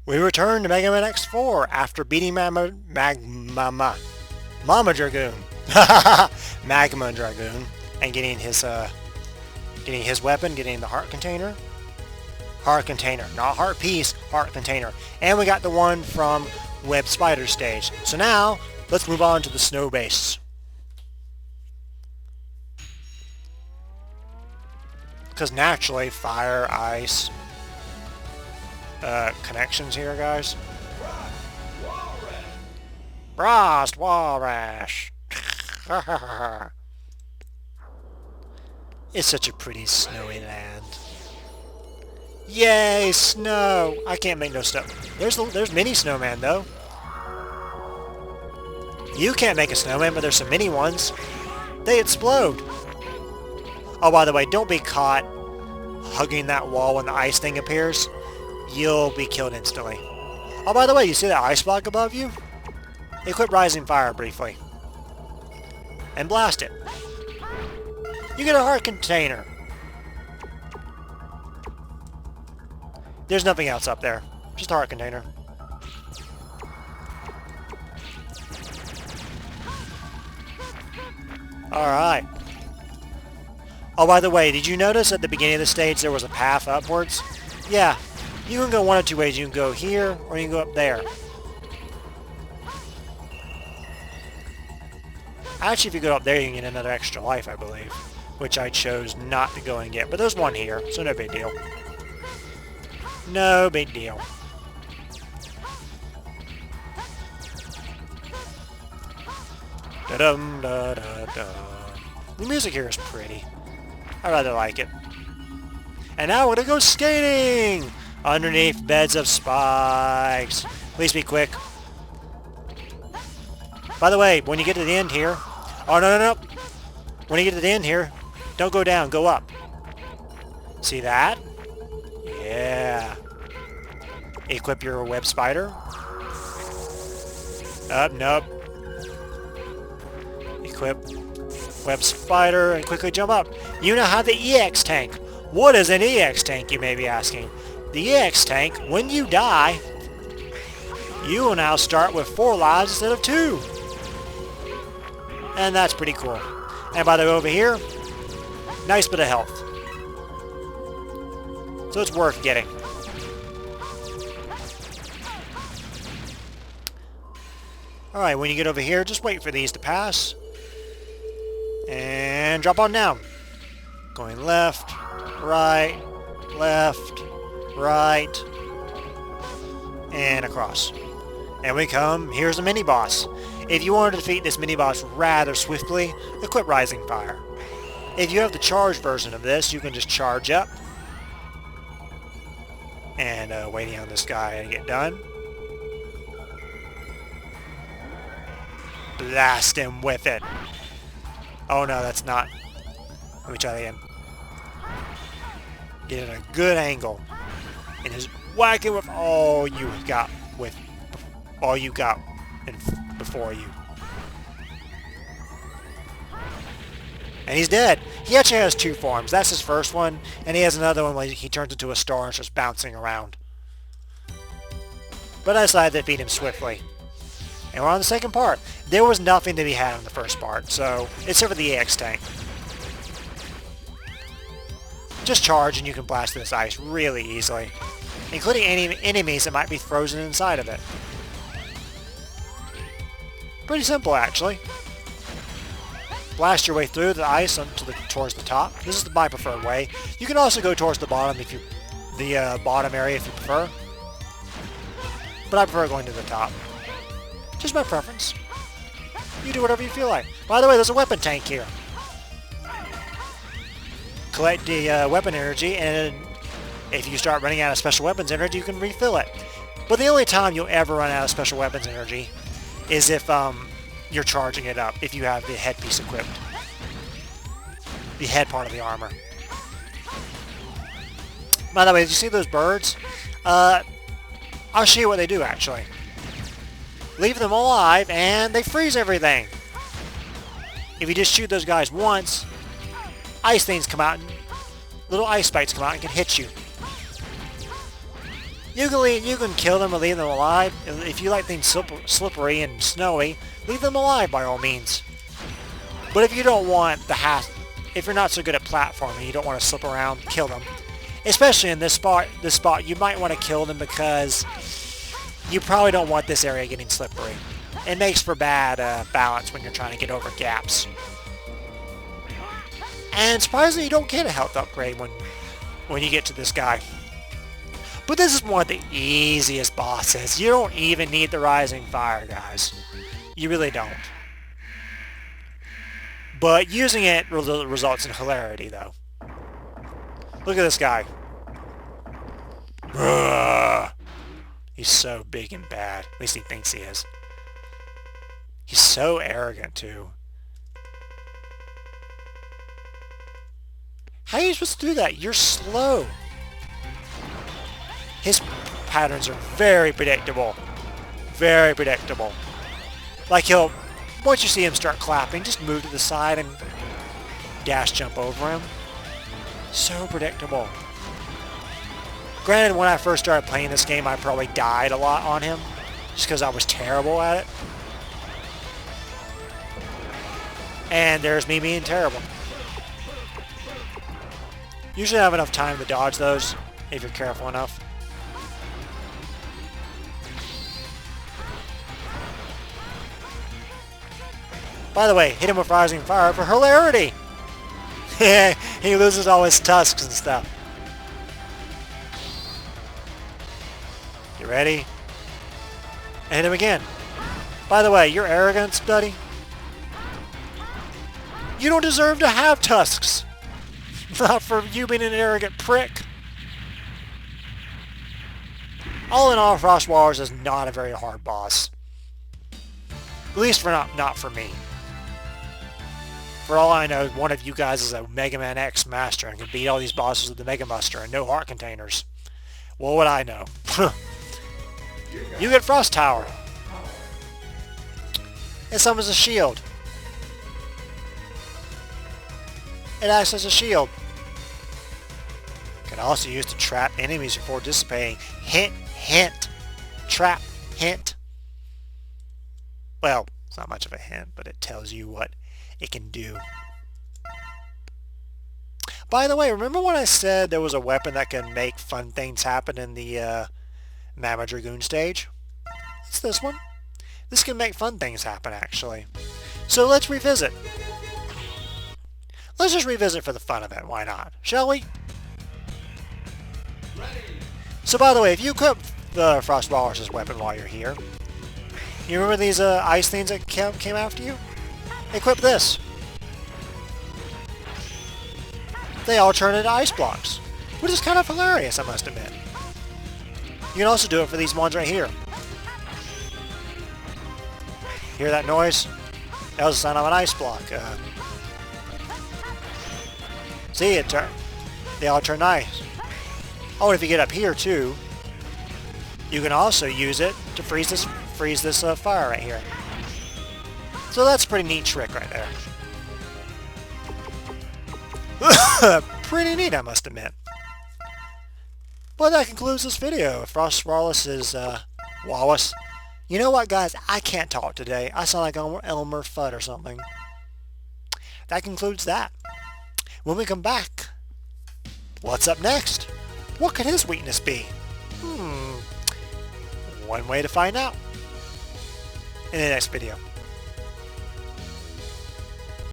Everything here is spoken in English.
We return to Megaman X4 after beating Mama Dragoon. Magma Dragoon. And getting his weapon, getting the heart container. Heart container. Not heart piece, heart container. And we got the one from Web Spider stage. So now, let's move on to the snow base. Because naturally, fire, ice, connections here, guys. Frost Walrus. It's such a pretty snowy land. Yay, snow! I can't make no snow. There's mini snowman though. You can't make a snowman, but there's some mini ones. They explode. Oh, by the way, don't be caught hugging that wall when the ice thing appears. You'll be killed instantly. Oh, by the way, you see that ice block above you? Equip Rising Fire briefly. And blast it. You get a heart container. There's nothing else up there. Just a heart container. Alright. Oh, by the way, did you notice at the beginning of the stage there was a path upwards? Yeah. You can go one of two ways. You can go here, or you can go up there. Actually, if you go up there, you can get another extra life, I believe. Which I chose not to go and get. But there's one here, so no big deal. No big deal. Da-dum, da-da-da. The music here is pretty. I rather like it. And now we're gonna go skating! Underneath beds of spikes. Please be quick. By the way, when you get to the end here... Oh, no. When you get to the end here, don't go down, go up. See that? Yeah. Equip your web spider. Nope. Equip web spider and quickly jump up. You now have the EX tank. What is an EX tank, you may be asking? The EX tank, when you die, you will now start with 4 lives instead of 2. And that's pretty cool. And by the way, over here, nice bit of health. So it's worth getting. Alright, when you get over here, just wait for these to pass. And drop on down. Going left, right, and across. And we come, here's a mini-boss. If you want to defeat this mini-boss rather swiftly, equip Rising Fire. If you have the charged version of this, you can just charge up. And waiting on this guy to get done. Blast him with it. Oh no, that's not. Let me try that again. Get in a good angle. And just whack it with all you got before you. And he's dead. He actually has 2 forms. That's his first one, and he has another one where he turns into a star and starts bouncing around. But I decided to beat him swiftly. And we're on the second part. There was nothing to be had on the first part, so except for the AX tank. Just charge and you can blast this ice really easily, including any enemies that might be frozen inside of it. Pretty simple, actually. Blast your way through the ice towards the top. This is my preferred way. You can also go towards the bottom if you, bottom area if you prefer. But I prefer going to the top. Just my preference. You do whatever you feel like. By the way, there's a weapon tank here. Collect the weapon energy, and if you start running out of special weapons energy, you can refill it. But the only time you'll ever run out of special weapons energy is if you're charging it up, if you have the headpiece equipped. The head part of the armor. By the way, did you see those birds? I'll show you what they do, actually. Leave them alive, and they freeze everything. If you just shoot those guys once, ice things come out, and little ice spikes come out and can hit you. You can kill them or leave them alive. If you like things slippery and snowy, leave them alive by all means. But if you don't want the if you're not so good at platforming, you don't want to slip around, kill them. Especially in this spot, you might want to kill them because you probably don't want this area getting slippery. It makes for bad balance when you're trying to get over gaps. And surprisingly, you don't get a health upgrade when you get to this guy. But this is one of the easiest bosses. You don't even need the Rising Fire, guys. You really don't. But using it results in hilarity, though. Look at this guy. He's so big and bad. At least he thinks he is. He's so arrogant, too. How are you supposed to do that? You're slow. His patterns are very predictable. Very predictable. Like once you see him start clapping, just move to the side and dash jump over him. So predictable. Granted, when I first started playing this game, I probably died a lot on him. Just because I was terrible at it. And there's me being terrible. Usually I have enough time to dodge those, if you're careful enough. By the way, hit him with Rising Fire for hilarity! He loses all his tusks and stuff. You ready? And hit him again. By the way, your arrogance, buddy. You don't deserve to have tusks! Not for you being an arrogant prick. All in all, Frost Walrus is not a very hard boss. At least not for me. For all I know, one of you guys is a Megaman X master and can beat all these bosses with the Mega Muster and no heart containers. What would I know? You get Frost Tower. It summons a shield. It acts as a shield. Can also use to trap enemies before dissipating. Hint, hint. Trap, hint. Well, it's not much of a hint, but it tells you what it can do. By the way, remember when I said there was a weapon that can make fun things happen in the Mama Dragoon stage? It's this one. This can make fun things happen, actually. So let's revisit. Let's just revisit for the fun of it. Why not? Shall we? So by the way, if you equip the Frost Walrus' weapon while you're here, you remember these ice things that came after you? Equip this. They all turn into ice blocks, which is kind of hilarious, I must admit. You can also do it for these ones right here. Hear that noise? That was the sound of an ice block. See, they all turn ice. Oh, and if you get up here too, you can also use it to freeze this fire right here. So that's a pretty neat trick right there. Pretty neat, I must admit. Well, that concludes this video. Frost Walrus is Walrus. You know what, guys? I can't talk today. I sound like Elmer Fudd or something. That concludes that. When we come back, what's up next? What could his weakness be? One way to find out in the next video.